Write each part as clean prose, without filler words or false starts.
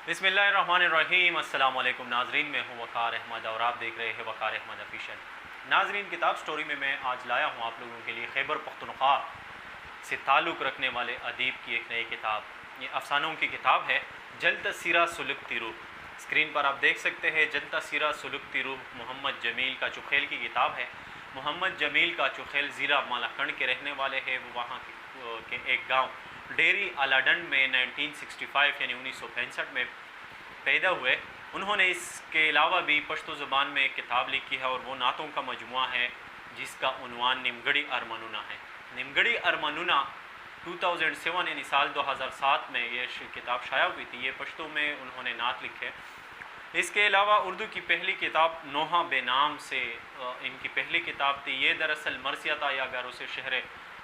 بسم اللہ الرحمن الرحیم۔ السلام علیکم ناظرین، میں ہوں وقار احمد اور آپ دیکھ رہے ہیں وقار احمد آفیشیل۔ ناظرین، کتاب سٹوری میں آج لایا ہوں آپ لوگوں کے لیے خیبر پختونخوا سے تعلق رکھنے والے ادیب کی ایک نئی کتاب۔ یہ افسانوں کی کتاب ہے، جلت سیرہ سلگتی روح۔ اسکرین پر آپ دیکھ سکتے ہیں جلت سیرہ سلگتی روح محمد جمیل کا چوخیل کی کتاب ہے۔ محمد جمیل کا چوخیل ضلع مالاکنڈ کے رہنے والے ہیں۔ وہ وہاں کے ایک گاؤں ڈیری الاڈنڈ میں 1965 یعنی 1965 میں پیدا ہوئے۔ انہوں نے اس کے علاوہ بھی پشتو زبان میں ایک کتاب لکھی ہے اور وہ نعتوں کا مجموعہ ہے جس کا عنوان نمگڑی ارمنونا ہے۔ نمگڑی ارمنونا 2007 یعنی سال 2007 میں یہ کتاب شائع ہوئی تھی۔ یہ پشتو میں انہوں نے نعت لکھے۔ اس کے علاوہ اردو کی پہلی کتاب نوحہ بے نام سے ان کی پہلی کتاب تھی۔ یہ دراصل مرثیہ تھا، یا اگر اسے شہر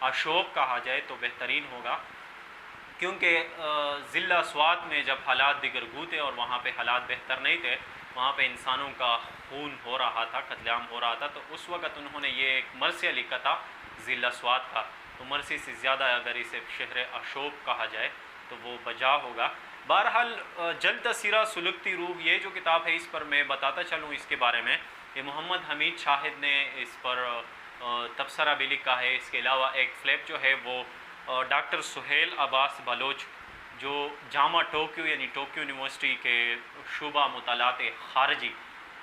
اشوک کہا جائے تو بہترین ہوگا، کیونکہ ضلع سوات میں جب حالات دیگرگوں تھے اور وہاں پہ حالات بہتر نہیں تھے، وہاں پہ انسانوں کا خون ہو رہا تھا، قتل عام ہو رہا تھا، تو اس وقت انہوں نے یہ ایک مرثیہ لکھا تھا ضلع سوات کا۔ تو مرثی سے زیادہ اگر اسے شہر اشوک کہا جائے تو وہ بجا ہوگا۔ بہرحال جلت سیرہ سلگتی روح یہ جو کتاب ہے، اس پر میں بتاتا چلوں اس کے بارے میں کہ محمد حمید شاہد نے اس پر تبصرہ بھی لکھا ہے۔ اس کے علاوہ ایک فلیپ جو ہے وہ ڈاکٹر سہیل عباس بلوچ، جو جامعہ ٹوکیو یعنی ٹوکیو یونیورسٹی کے شعبہ مطالعات خارجی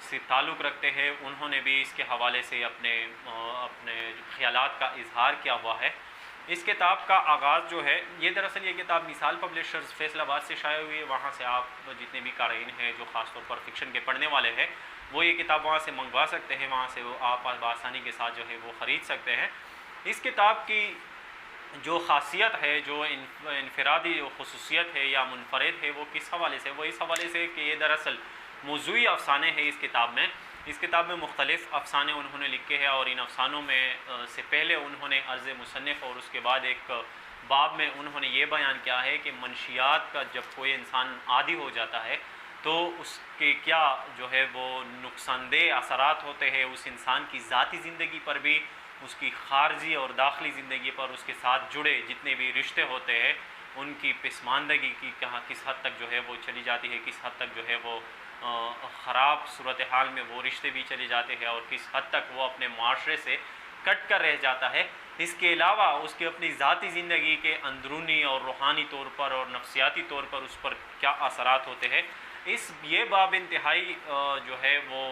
سے تعلق رکھتے ہیں، انہوں نے بھی اس کے حوالے سے اپنے خیالات کا اظہار کیا ہوا ہے۔ اس کتاب کا آغاز جو ہے، یہ دراصل یہ کتاب مثال پبلشرز فیصل آباد سے شائع ہوئی ہے۔ وہاں سے آپ جتنے بھی قارئین ہیں جو خاص طور پر فکشن کے پڑھنے والے ہیں، وہ یہ کتاب وہاں سے منگوا سکتے ہیں، وہاں سے وہ آپ بآسانی کے ساتھ جو ہے وہ خرید سکتے ہیں۔ اس کتاب کی جو خاصیت ہے، جو انفرادی خصوصیت ہے یا منفرد ہے، وہ کس حوالے سے؟ وہ اس حوالے سے کہ یہ دراصل موضوعی افسانے ہیں۔ اس کتاب میں مختلف افسانے انہوں نے لکھے ہیں، اور ان افسانوں میں سے پہلے انہوں نے عرض مصنف اور اس کے بعد ایک باب میں انہوں نے یہ بیان کیا ہے کہ منشیات کا جب کوئی انسان عادی ہو جاتا ہے تو اس کے کیا جو ہے وہ نقصان دہ اثرات ہوتے ہیں اس انسان کی ذاتی زندگی پر بھی، اس کی خارجی اور داخلی زندگی پر، اس کے ساتھ جڑے جتنے بھی رشتے ہوتے ہیں ان کی پسماندگی کی کس حد تک جو ہے وہ چلی جاتی ہے، کس حد تک جو ہے وہ خراب صورتحال میں وہ رشتے بھی چلے جاتے ہیں، اور کس حد تک وہ اپنے معاشرے سے کٹ کر رہ جاتا ہے۔ اس کے علاوہ اس کی اپنی ذاتی زندگی کے اندرونی اور روحانی طور پر اور نفسیاتی طور پر اس پر کیا اثرات ہوتے ہیں۔ یہ باب انتہائی جو ہے وہ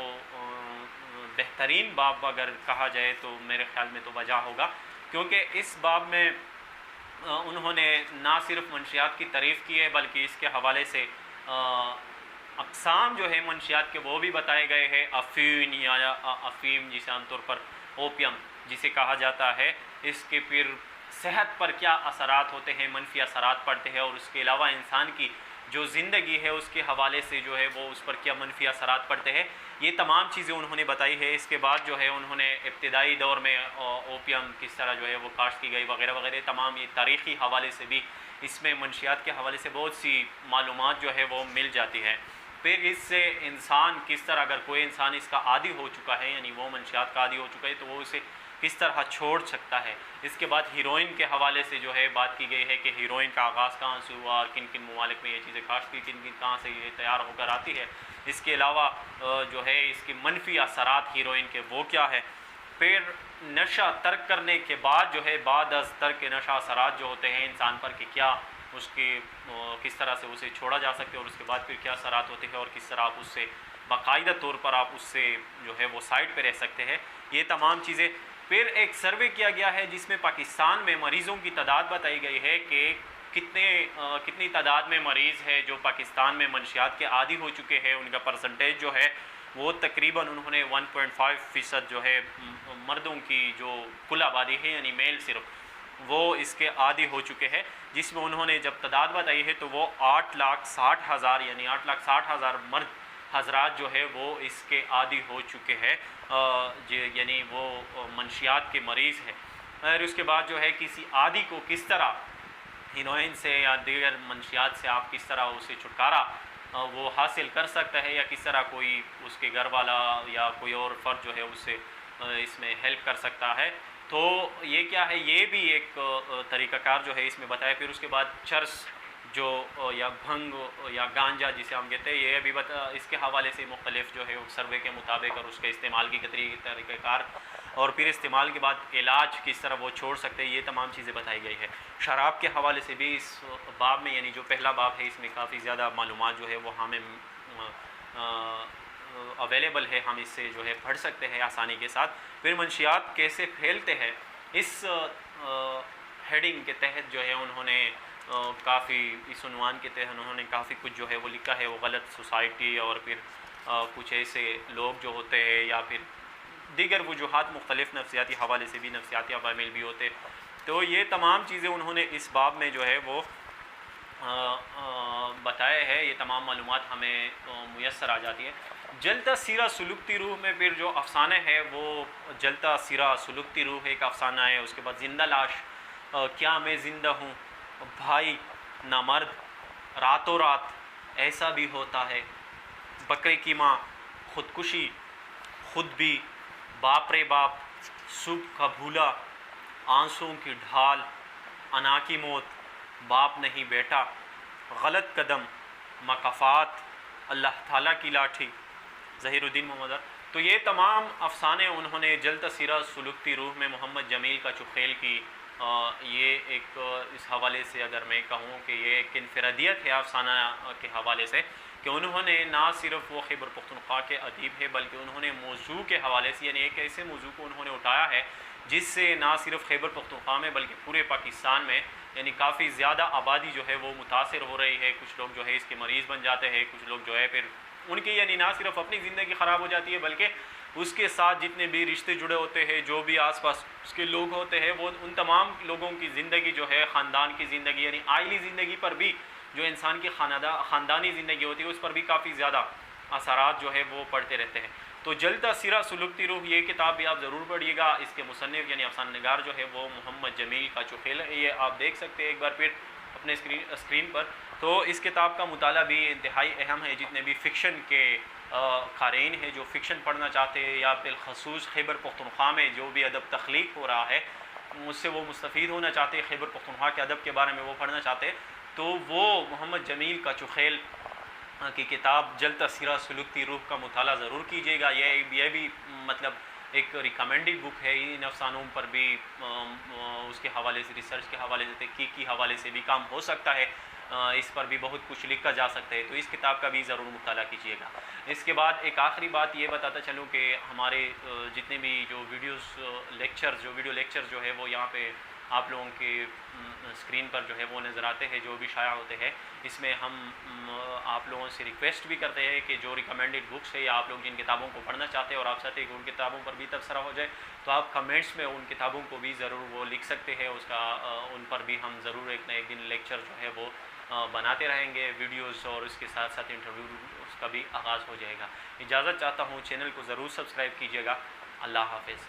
بہترین باب اگر کہا جائے تو میرے خیال میں تو وجہ ہوگا، کیونکہ اس باب میں انہوں نے نہ صرف منشیات کی تعریف کی ہے بلکہ اس کے حوالے سے اقسام جو ہے منشیات کے وہ بھی بتائے گئے ہیں۔ افیون یا افیم، جسے عام طور پر اوپیم جسے کہا جاتا ہے، اس کے پھر صحت پر کیا اثرات ہوتے ہیں، منفی اثرات پڑتے ہیں، اور اس کے علاوہ انسان کی جو زندگی ہے اس کے حوالے سے جو ہے وہ اس پر کیا منفی اثرات پڑتے ہیں۔ یہ تمام چیزیں انہوں نے بتائی ہے۔ اس کے بعد جو ہے انہوں نے ابتدائی دور میں اوپیم کس طرح جو ہے وہ کاشت کی گئی وغیرہ وغیرہ، تمام یہ تاریخی حوالے سے بھی اس میں منشیات کے حوالے سے بہت سی معلومات جو ہے وہ مل جاتی ہے۔ پھر اس سے انسان کس طرح، اگر کوئی انسان اس کا عادی ہو چکا ہے یعنی وہ منشیات کا عادی ہو چکا ہے تو وہ اسے کس طرح چھوڑ سکتا ہے۔ اس کے بعد ہیروئن کے حوالے سے جو ہے بات کی گئی ہے کہ ہیروئن کا آغاز کہاں سے ہوا اور کن کن ممالک میں یہ چیزیں کاشت کی، کن کن کہاں سے یہ تیار ہو کر آتی ہے۔ اس کے علاوہ جو ہے اس کی منفی اثرات ہیروئن کے وہ کیا ہے۔ پھر نشہ ترک کرنے کے بعد جو ہے بعد از ترک نشہ اثرات جو ہوتے ہیں انسان پر، کہ کیا اس کی کس طرح سے اسے چھوڑا جا سکتے، اور اس کے بعد پھر کیا اثرات ہوتے ہیں، اور کس طرح آپ اس سے باقاعدہ طور پر آپ اس سے جو ہے وہ سائٹ پہ رہ سکتے ہیں۔ یہ تمام چیزیں۔ پھر ایک سروے کیا گیا ہے جس میں پاکستان میں مریضوں کی تعداد بتائی گئی ہے کہ کتنی تعداد میں مریض ہے جو پاکستان میں منشیات کے عادی ہو چکے ہیں۔ ان کا پرسنٹیج جو ہے وہ تقریباً انہوں نے 1.5% جو ہے مردوں کی جو کل آبادی ہے یعنی میل صرف، وہ اس کے عادی ہو چکے ہیں، جس میں انہوں نے جب تعداد بتائی ہے تو وہ 8,60,000 یعنی 8,60,000 مرد حضرات جو ہے وہ اس کے عادی ہو چکے ہیں، یعنی وہ منشیات کے مریض ہیں۔ اور اس کے بعد جو ہے کسی عادی کو کس طرح ہیروئن سے یا دیگر منشیات سے آپ کس طرح اسے چھٹکارا وہ حاصل کر سکتا ہے، یا کس طرح کوئی اس کے گھر والا یا کوئی اور فرد جو ہے اسے اس میں ہیلپ کر سکتا ہے۔ تو یہ کیا ہے، یہ بھی ایک طریقہ کار جو ہے اس میں بتایا۔ پھر اس کے بعد چرس جو یا بھنگ یا گانجا جسے ہم کہتے ہیں، یہ بھی اس کے حوالے سے مختلف جو ہے سروے کے مطابق اور اس کے استعمال کی طریقہ کار اور پھر استعمال کے بعد علاج کس طرح وہ چھوڑ سکتے ہیں، یہ تمام چیزیں بتائی گئی ہے۔ شراب کے حوالے سے بھی اس باب میں، یعنی جو پہلا باب ہے، اس میں کافی زیادہ معلومات جو ہے وہ ہمیں اویلیبل ہے، ہم اس سے جو ہے پڑھ سکتے ہیں آسانی کے ساتھ۔ پھر منشیات کیسے پھیلتے ہیں، اس ہیڈنگ کے تحت جو ہے انہوں نے کافی، اس عنوان کے تحت انہوں نے کافی کچھ جو ہے وہ لکھا ہے، وہ غلط سوسائٹی اور پھر کچھ ایسے لوگ جو ہوتے ہیں یا پھر دیگر وجوہات مختلف نفسیاتی حوالے سے بھی، نفسیاتی عوامل بھی ہوتے، تو یہ تمام چیزیں انہوں نے اس باب میں جو ہے وہ بتائے ہیں، یہ تمام معلومات ہمیں میسر آ جاتی ہے۔ جلتا سیرہ سلوکتی روح میں پھر جو افسانے ہے وہ جلتا سیرہ سلوکتی روح ایک افسانہ ہے، اس کے بعد زندہ لاش، کیا میں زندہ ہوں، بھائی نامرد، راتوں رات ایسا بھی ہوتا ہے، بکرے کی ماں، خودکشی، خود بھی، باپ رے باپ، صبح کا بھولا، آنسوں کی ڈھال، انا کی موت، باپ نہیں بیٹا، غلط قدم، مکافات، اللہ تعالیٰ کی لاٹھی، ظہیر الدین محمد۔ تو یہ تمام افسانے انہوں نے جلتا سیرہ سلوکتی روح میں محمد جمیل کاچوخیل کی، یہ ایک اس حوالے سے اگر میں کہوں کہ یہ ایک انفرادیت ہے افسانہ کے حوالے سے، کہ انہوں نے نہ صرف وہ خیبر پختونخوا کے ادیب ہے بلکہ انہوں نے موضوع کے حوالے سے، یعنی ایک ایسے موضوع کو انہوں نے اٹھایا ہے جس سے نہ صرف خیبر پختونخوا میں بلکہ پورے پاکستان میں یعنی کافی زیادہ آبادی جو ہے وہ متاثر ہو رہی ہے، کچھ لوگ جو ہے اس کے مریض بن جاتے ہیں، کچھ لوگ جو ہے پھر ان کی یعنی نہ صرف اپنی زندگی خراب ہو جاتی ہے بلکہ اس کے ساتھ جتنے بھی رشتے جڑے ہوتے ہیں، جو بھی آس پاس اس کے لوگ ہوتے ہیں، وہ ان تمام لوگوں کی زندگی جو ہے، خاندان کی زندگی یعنی عائلی زندگی پر بھی، جو انسان کی خاندانی زندگی ہوتی ہے اس پر بھی کافی زیادہ اثرات جو ہے وہ پڑتے رہتے ہیں۔ تو جلتا سیرہ سلوکتی روح، یہ کتاب بھی آپ ضرور پڑھیے گا۔ اس کے مصنف یعنی افسانہ نگار جو ہے وہ محمد جمیل کاچوخیل ہے، یہ آپ دیکھ سکتے ہیں ایک بار پھر اپنے اسکرین پر۔ تو اس کتاب کا مطالعہ بھی انتہائی اہم ہے، جتنے بھی فکشن کے قارئین ہیں جو فکشن پڑھنا چاہتے ہیں یا بالخصوص خیبر پختونخوا میں جو بھی ادب تخلیق ہو رہا ہے اس سے وہ مستفید ہونا چاہتے ہیں، خیبر پختونخوا کے ادب کے بارے میں وہ پڑھنا چاہتے ہیں، تو وہ محمد جمیل کاچوخیل کی کتاب جلتا سیرہ سلوکتی روح کا مطالعہ ضرور کیجیے گا۔ یہ بھی مطلب ایک ریکمینڈڈ بک ہے، ان افسانوں پر بھی اس کے حوالے سے، ریسرچ کے حوالے سے، تحقیق کے حوالے سے بھی کام ہو سکتا ہے، اس پر بھی بہت کچھ لکھا جا سکتا ہے، تو اس کتاب کا بھی ضرور مطالعہ کیجیے گا۔ اس کے بعد ایک آخری بات یہ بتاتا چلوں کہ ہمارے جتنے بھی جو ویڈیو لیکچرز جو ہے وہ یہاں پہ آپ لوگوں کے اسکرین پر جو ہے وہ نظر آتے ہیں، جو بھی شائع ہوتے ہیں، اس میں ہم آپ لوگوں سے ریکویسٹ بھی کرتے ہیں کہ جو ریکمینڈڈ بکس ہے یا آپ لوگ جن کتابوں کو پڑھنا چاہتے ہیں اور آپ چاہتے ہیں کہ ان کتابوں پر بھی تبصرہ ہو جائے، تو آپ کمنٹس میں ان کتابوں کو بھی ضرور وہ لکھ سکتے ہیں، ان پر بھی ہم ضرور ایک نہ ایک دن لیکچر جو ہے وہ بناتے رہیں گے، ویڈیوز، اور اس کے ساتھ ساتھ انٹرویو اس کا بھی آغاز ہو جائے گا۔ اجازت چاہتا ہوں، چینل کو ضرور سبسکرائب کیجیے گا۔ اللہ حافظ۔